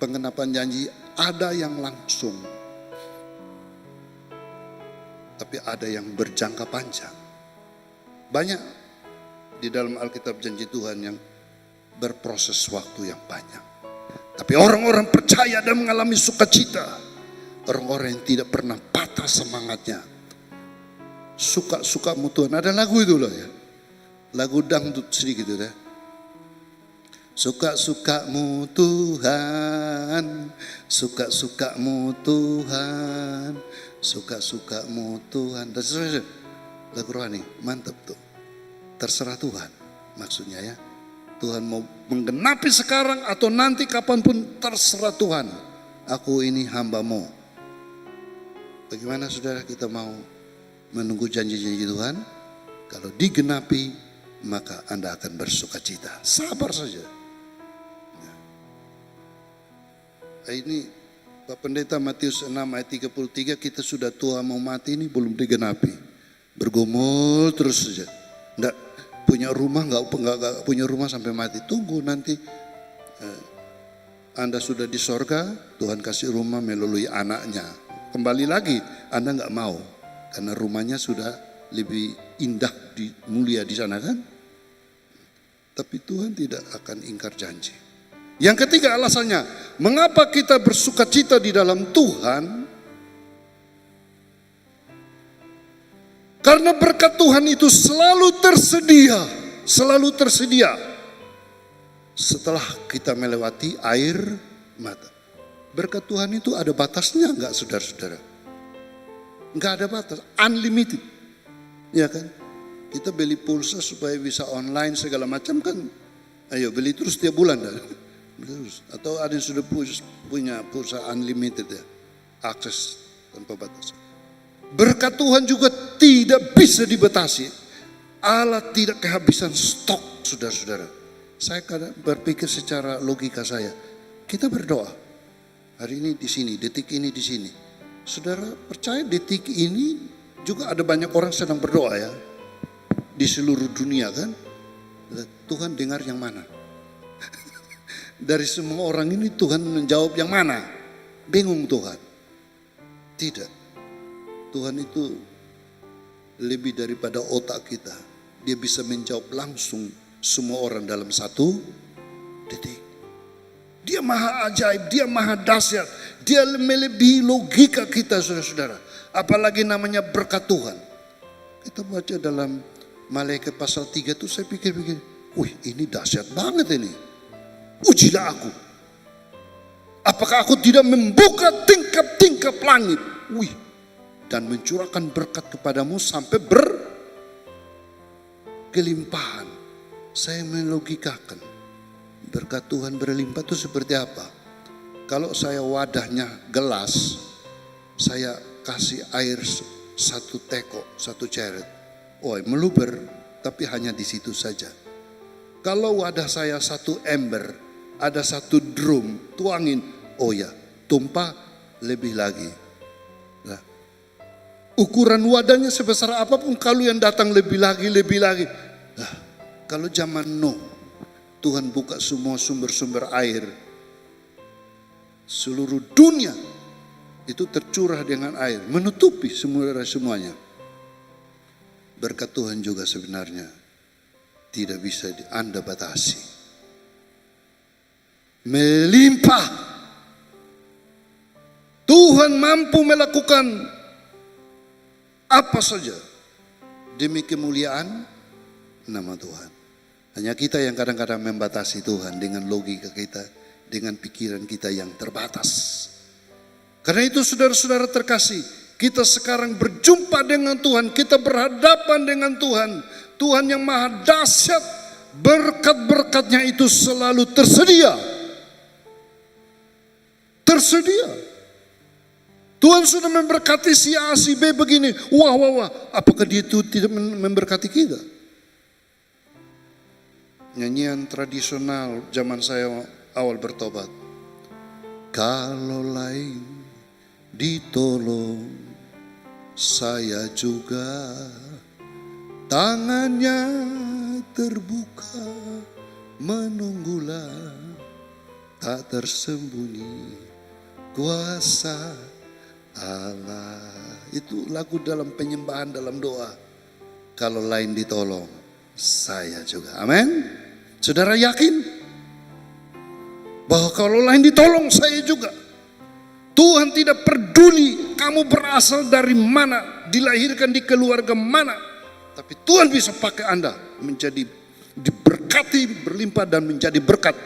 Penggenapan janji ada yang langsung. Tapi ada yang berjangka panjang. Banyak di dalam Alkitab janji Tuhan yang berproses waktu yang panjang. Tapi orang-orang percaya dan mengalami sukacita. Orang-orang yang tidak pernah patah semangatnya. Suka-sukamu Tuhan. Ada lagu itu loh ya. Lagu dangdut sedikit itu ya. Suka-sukamu Tuhan. Suka-sukamu Tuhan. Suka-sukamu Tuhan. Dan seterusnya. Lagu rohani, mantap tuh. Terserah Tuhan maksudnya ya. Tuhan mau menggenapi sekarang atau nanti kapanpun terserah Tuhan. Aku ini hamba-Mu. Bagaimana saudara kita mau menunggu janji-janji Tuhan? Kalau digenapi, maka Anda akan bersukacita. Sabar saja. Ini Pak Pendeta, Matius 6 ayat 33, kita sudah tua mau mati ini belum digenapi. Bergumul terus saja. Enggak punya rumah, enggak punya rumah sampai mati. Tunggu nanti Anda sudah di sorga, Tuhan kasih rumah melalui anaknya. Kembali lagi, Anda enggak mau. Karena rumahnya sudah lebih indah, mulia di sana kan. Tapi Tuhan tidak akan ingkar janji. Yang ketiga alasannya, mengapa kita bersukacita di dalam Tuhan? Karena berkat Tuhan itu selalu tersedia, selalu tersedia. Setelah kita melewati air mata. Berkat Tuhan itu ada batasnya enggak saudara-saudara? Enggak ada batas, unlimited. Ya kan? Kita beli pulsa supaya bisa online segala macam kan. Ayo beli terus tiap bulan dah. Terus. Atau ada yang sudah punya pulsa unlimited ya, akses tanpa batas. Berkat Tuhan juga tidak bisa dibatasi. Allah tidak kehabisan stok, saudara-saudara. Saya kadang berpikir secara logika saya. Kita berdoa hari ini di sini, detik ini di sini. Saudara percaya detik ini juga ada banyak orang sedang berdoa ya di seluruh dunia kan? Tuhan dengar yang mana? Dari semua orang ini Tuhan menjawab yang mana? Bingung Tuhan. Tidak. Tuhan itu lebih daripada otak kita. Dia bisa menjawab langsung semua orang dalam satu detik. Dia maha ajaib, dia maha dahsyat. Dia melebihi logika kita saudara-saudara. Apalagi namanya berkat Tuhan. Kita baca dalam Malaikat pasal 3 itu saya pikir-pikir, wih ini dahsyat banget ini. Ujilah aku. Apakah aku tidak membuka tingkap-tingkap langit? Wih. Dan mencurahkan berkat kepadamu sampai berkelimpahan. Saya melogikakan. Berkat Tuhan berlimpah itu seperti apa? Kalau saya wadahnya gelas, saya kasih air satu teko, satu ceret. Oh meluber, tapi hanya di situ saja. Kalau wadah saya satu ember, ada satu drum, tuangin, oh ya, tumpah lebih lagi. Nah, ukuran wadahnya sebesar apapun, kalau yang datang lebih lagi. Nah, kalau zaman Nuh, Tuhan buka semua sumber-sumber air, seluruh dunia itu tercurah dengan air, menutupi semuanya. Berkat Tuhan juga sebenarnya tidak bisa Anda batasi. Melimpah. Tuhan mampu melakukan apa saja demi kemuliaan nama Tuhan. Hanya kita yang kadang-kadang membatasi Tuhan dengan logika kita, dengan pikiran kita yang terbatas. Karena itu saudara-saudara terkasih, kita sekarang berjumpa dengan Tuhan, kita berhadapan dengan Tuhan. Tuhan yang maha dahsyat, berkat-berkatnya itu selalu tersedia. Tuhan sudah memberkati si A, si B begini. Wah. Apakah dia itu tidak memberkati kita? Nyanyian tradisional zaman saya awal bertobat. Kalau lain ditolong, saya juga tangannya terbuka, menunggulah tak tersembunyi kuasa Allah. Itu lagu dalam penyembahan, dalam doa. Kalau lain ditolong, saya juga. Amin. Saudara yakin bahwa kalau lain ditolong, saya juga. Tuhan tidak peduli kamu berasal dari mana, dilahirkan di keluarga mana, tapi Tuhan bisa pakai Anda menjadi diberkati, berlimpah dan menjadi berkat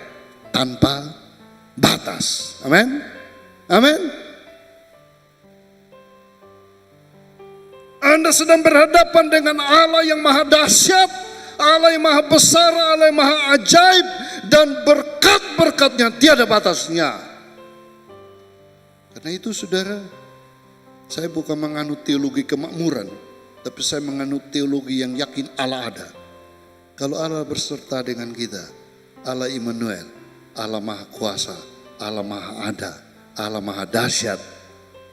tanpa batas. Amin. Amin. Anda sedang berhadapan dengan Allah yang maha dahsyat, Allah yang maha besar, Allah yang maha ajaib, dan berkat-berkatnya tiada batasnya. Karena itu saudara, saya bukan menganut teologi kemakmuran, Tapi saya menganut teologi yang yakin Allah ada. Kalau Allah berserta dengan kita, Allah Immanuel, Allah Maha Kuasa, Allah Maha Ada, Allah Maha Dahsyat,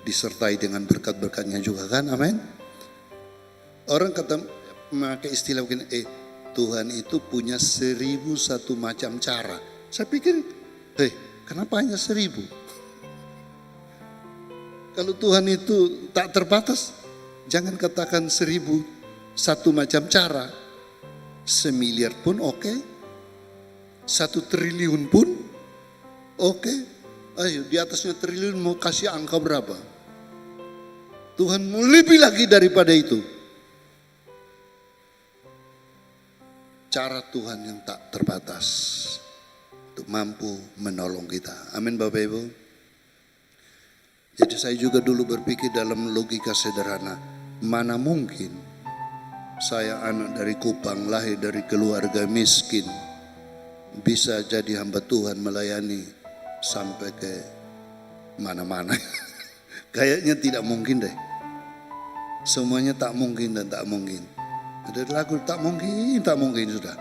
disertai dengan berkat-berkatnya juga kan, amin. Orang kata memakai istilah begini, Tuhan itu punya 1001 macam cara. Saya pikir, kenapa hanya 1000? Kalau Tuhan itu tak terbatas, jangan katakan 1001 macam cara. 1.000.000.000 pun oke. 1 triliun pun oke. Ayo di atasnya triliun mau kasih angka berapa? Tuhan mau lebih lagi daripada itu. Cara Tuhan yang tak terbatas untuk mampu menolong kita. Amin Bapak Ibu. Jadi saya juga dulu berpikir dalam logika sederhana. Mana mungkin saya anak dari Kupang, lahir dari keluarga miskin, bisa jadi hamba Tuhan melayani sampai ke mana-mana. Kayaknya tidak mungkin deh. Semuanya tak mungkin dan tak mungkin. Ada lagu tak mungkin sudah.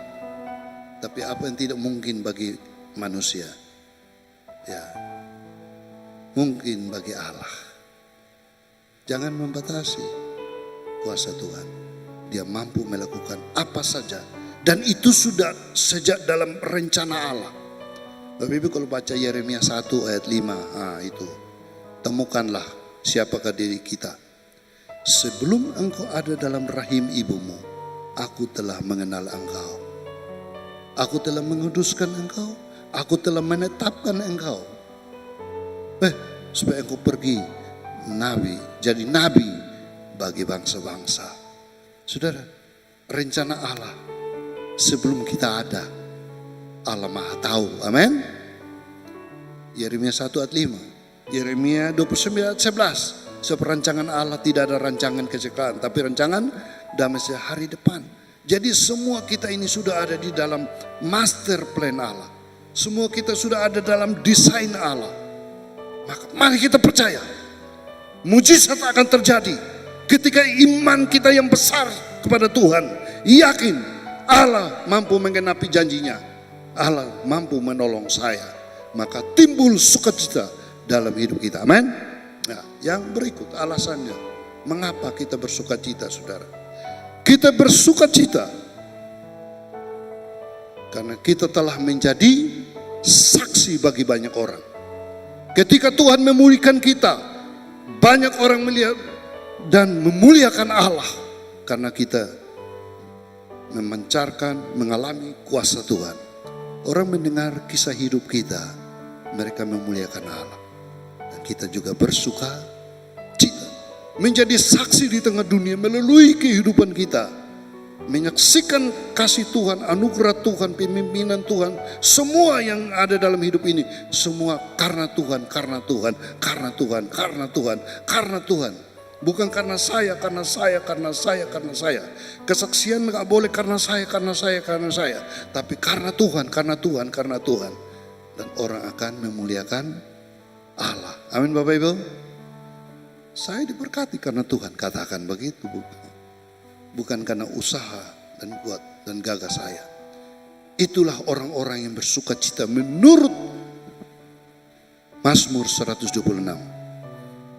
Tapi apa yang tidak mungkin bagi manusia, ya mungkin bagi Allah. Jangan membatasi kuasa Tuhan. Dia mampu melakukan apa saja. Dan itu sudah sejak dalam rencana Allah. Bapak Ibu kalau baca Yeremia 1 ayat 5. Itu. Temukanlah siapakah diri kita. Sebelum engkau ada dalam rahim ibumu, aku telah mengenal engkau. Aku telah menguduskan engkau. Aku telah menetapkan engkau. Supaya engkau pergi jadi nabi bagi bangsa-bangsa. Saudara, rencana Allah sebelum kita ada, Allah Maha tahu. Amin. Yeremia 1 ayat 5. Yeremia 29 ayat 11. Seperancangan Allah tidak ada rancangan kecelakaan, tapi rancangan damai hari depan. Jadi semua kita ini sudah ada di dalam master plan Allah. Semua kita sudah ada dalam desain Allah. Maka mari kita percaya, mujizat akan terjadi ketika iman kita yang besar kepada Tuhan, yakin Allah mampu menggenapi janjinya, Allah mampu menolong saya, maka timbul sukacita dalam hidup kita. Amin. Nah, yang berikut alasannya mengapa kita bersukacita, saudara. Kita bersukacita karena kita telah menjadi saksi bagi banyak orang. Ketika Tuhan memulihkan kita, banyak orang melihat dan memuliakan Allah karena kita memancarkan, mengalami kuasa Tuhan. Orang mendengar kisah hidup kita, mereka memuliakan Allah. Dan kita juga bersuka cita, menjadi saksi di tengah dunia melalui kehidupan kita. Menyaksikan kasih Tuhan, anugerah Tuhan, pemimpinan Tuhan, semua yang ada dalam hidup ini, semua karena Tuhan, karena Tuhan, karena Tuhan, karena Tuhan, karena Tuhan. Bukan karena saya, karena saya, karena saya, karena saya. Kesaksian gak boleh karena saya, karena saya, karena saya. Tapi karena Tuhan, karena Tuhan, karena Tuhan. Dan orang akan memuliakan Allah. Amin Bapak Ibu. Saya diberkati karena Tuhan, katakan begitu. Bukan karena usaha dan kuat dan gagah saya. Itulah orang-orang yang bersuka cita menurut Mazmur 126.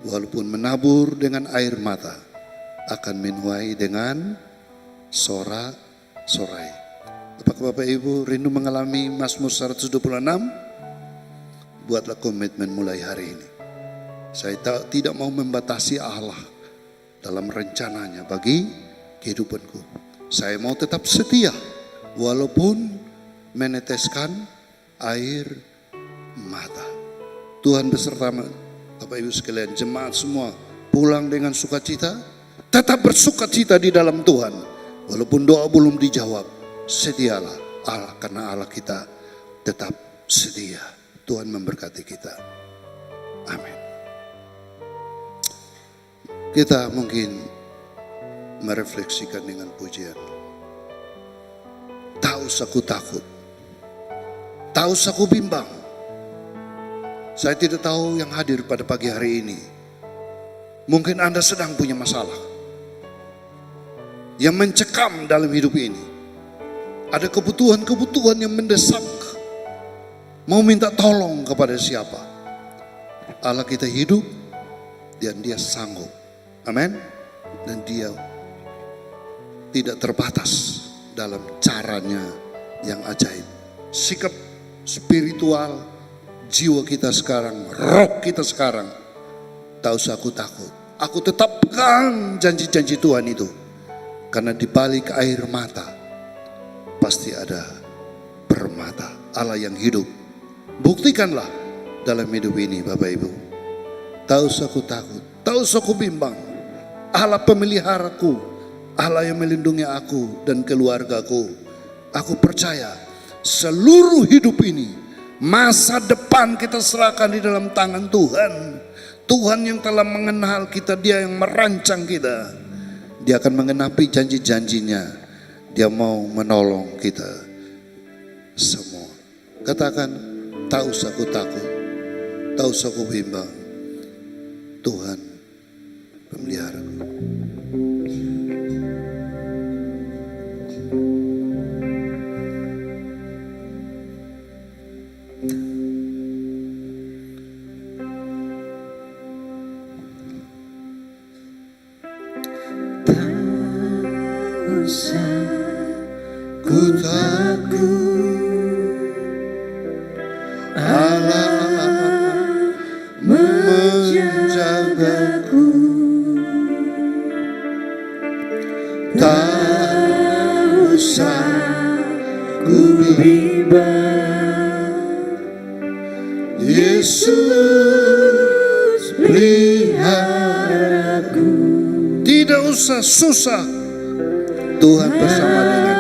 Walaupun menabur dengan air mata, akan menuai dengan sorak-sorai. Apakah Bapak Ibu rindu mengalami Mazmur 126? Buatlah komitmen mulai hari ini. Saya tidak mau membatasi Allah dalam rencananya bagi kehidupanku. Saya mau tetap setia walaupun meneteskan air mata. Tuhan beserta Bapak Ibu sekalian, jemaat semua pulang dengan sukacita. Tetap bersukacita di dalam Tuhan. Walaupun doa belum dijawab, setialah Allah, karena Allah kita tetap setia. Tuhan memberkati kita. Amin. Kita mungkin merefleksikan dengan pujian. Tak usah aku takut, tak usah aku bimbang. Saya tidak tahu yang hadir pada pagi hari ini. Mungkin Anda sedang punya masalah. yang mencekam dalam hidup ini. Ada kebutuhan-kebutuhan yang mendesak. Mau minta tolong kepada siapa? Allah kita hidup dan dia sanggup. Amin. Dan dia tidak terbatas dalam caranya yang ajaib. Sikap spiritual jiwa kita sekarang, roh kita sekarang, tak usah aku takut. Aku tetap pegang janji-janji Tuhan itu. Karena di balik air mata pasti ada permata. Allah yang hidup. Buktikanlah dalam hidup ini Bapak Ibu. Tak usah aku takut, tak usah aku bimbang. Allah pemeliharaku, Allah yang melindungi aku dan keluargaku. Aku percaya seluruh hidup ini, masa depan kita serahkan di dalam tangan Tuhan. Tuhan yang telah mengenal kita, dia yang merancang kita. Dia akan mengenapi janji-janjinya. Dia mau menolong kita semua. Katakan, tak usah aku takut, tak usah aku bimbang. Tuhan pemeliharaku. Ku takut, Allah menjagaku. Tak usah ku bimbang, Yesus peliharaku. Tidak usah susah, Tuhan bersama dengan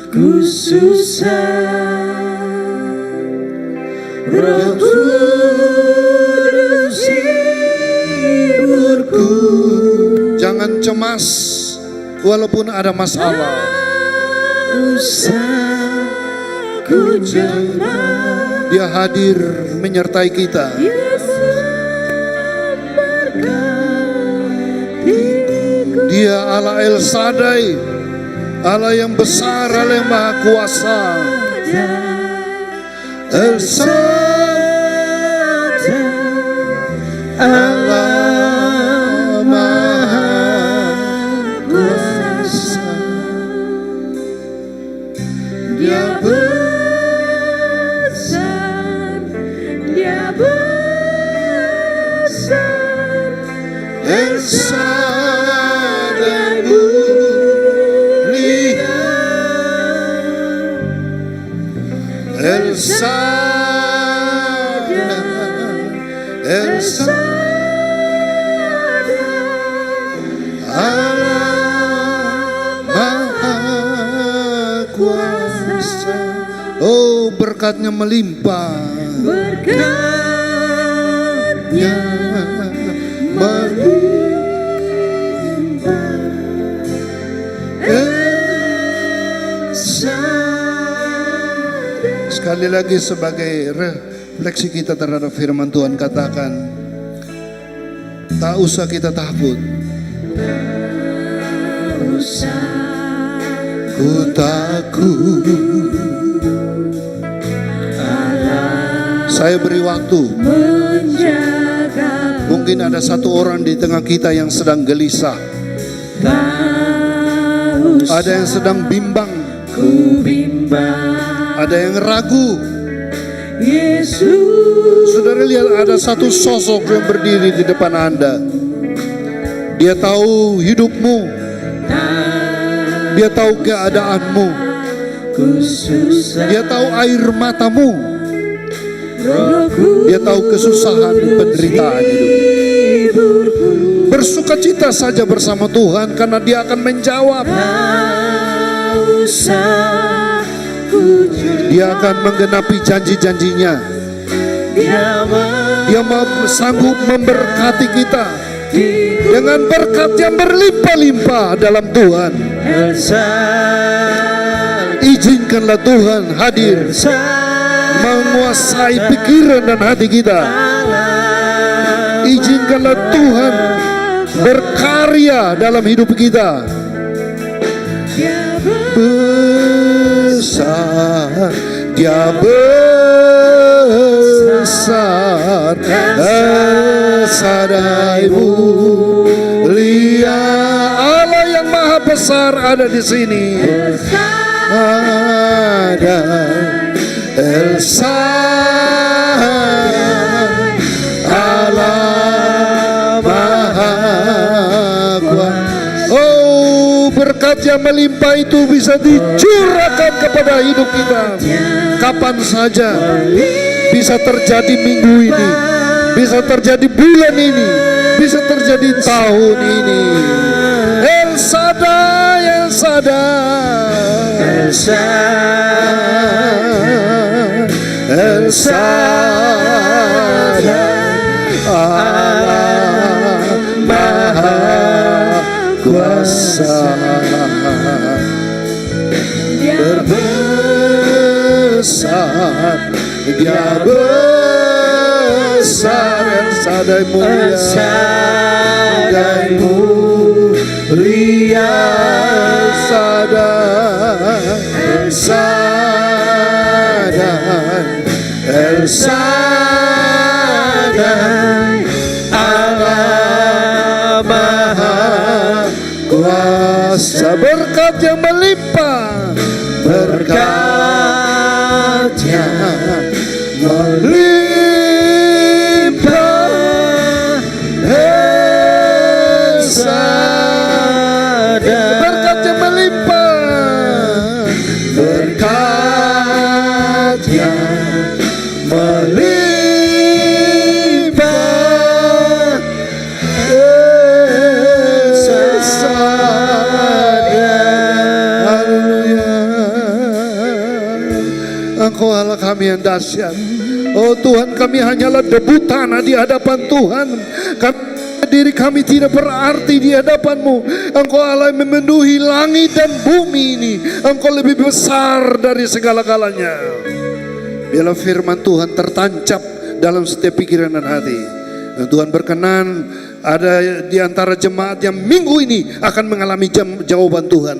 ku susah, Roh Kudus hiburku. Jangan cemas walaupun ada masalah. Dia hadir menyertai kita. Dia Allah El Shaddai, Allah yang besar, Allah yang maha kuasa. El Shaddai, Allah maha kuasa. Dia besar, dia besar. El Shaddai El Shaddai, El Shaddai, Allah maha kuasa. Oh, berkatnya melimpah, berkatnya melimpah. Sekali lagi sebagai refleksi kita terhadap firman Tuhan, katakan, tak usah kita takut. Tak usah ku takut. Saya beri waktu. Mungkin ada satu orang di tengah kita yang sedang gelisah. Ada yang sedang bimbang. Ada yang ragu. Yesus. Saudara lihat, ada satu sosok yang berdiri di depan Anda. Dia tahu hidupmu. Dia tahu keadaanmu. Dia tahu air matamu. Dia tahu kesusahan penderitaan hidup. Bersukacita saja bersama Tuhan, karena Dia akan menjawab. Dia akan menggenapi janji-janjinya. Dia mau sanggup memberkati kita dengan berkat yang berlimpah-limpah dalam Tuhan. Izinkanlah Tuhan hadir menguasai pikiran dan hati kita. Izinkanlah Tuhan berkarya berkarya dalam hidup kita. Besar, Dia besar, sadai mulia. Allah yang maha besar ada di sini. Ada El Shaddai, Allah maha kuasa. Oh, berkat yang melimpah itu bisa dicurahkan kepada hidup kita kapan saja. Bisa terjadi minggu ini, bisa terjadi bulan ini, bisa terjadi tahun ini. El Shaddai, El Shaddai, El Shaddai, El Shaddai, Allah Maha Kuasa. Berbesar, Dia besar, El Shaddai mulia, El mulia, El Shaddai, El Shaddai, Allah Maha Kuasa. Berkat yang melimpah, berkat yang melimpah, El Shaddai. Berkat yang melimpah, berkat yang melimpah, El Shaddai. Haleluya. Engkau Allah kami yang dahsyat. Oh Tuhan, kami hanyalah debu tanah di hadapan Tuhan. Diri kami tidak berarti di hadapan-Mu. Engkau Allah yang memenuhi langit dan bumi ini. Engkau lebih besar dari segala-galanya. Biarlah firman Tuhan tertancap dalam setiap pikiran dan hati. Dan Tuhan berkenan ada di antara jemaat yang minggu ini akan mengalami jawaban Tuhan,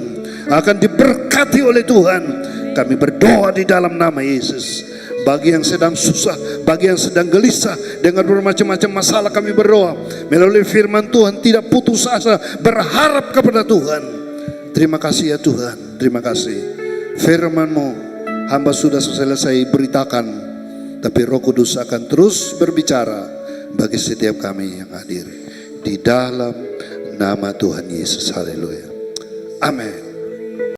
akan diberkati oleh Tuhan. Kami berdoa di dalam nama Yesus. Bagi yang sedang susah, bagi yang sedang gelisah dengan bermacam-macam masalah, kami berdoa melalui firman Tuhan, tidak putus asa, berharap kepada Tuhan. Terima kasih ya Tuhan, terima kasih. Firman-Mu hamba sudah selesai beritakan, tapi Roh Kudus akan terus berbicara bagi setiap kami yang hadir. Di dalam nama Tuhan Yesus, haleluya. Amin.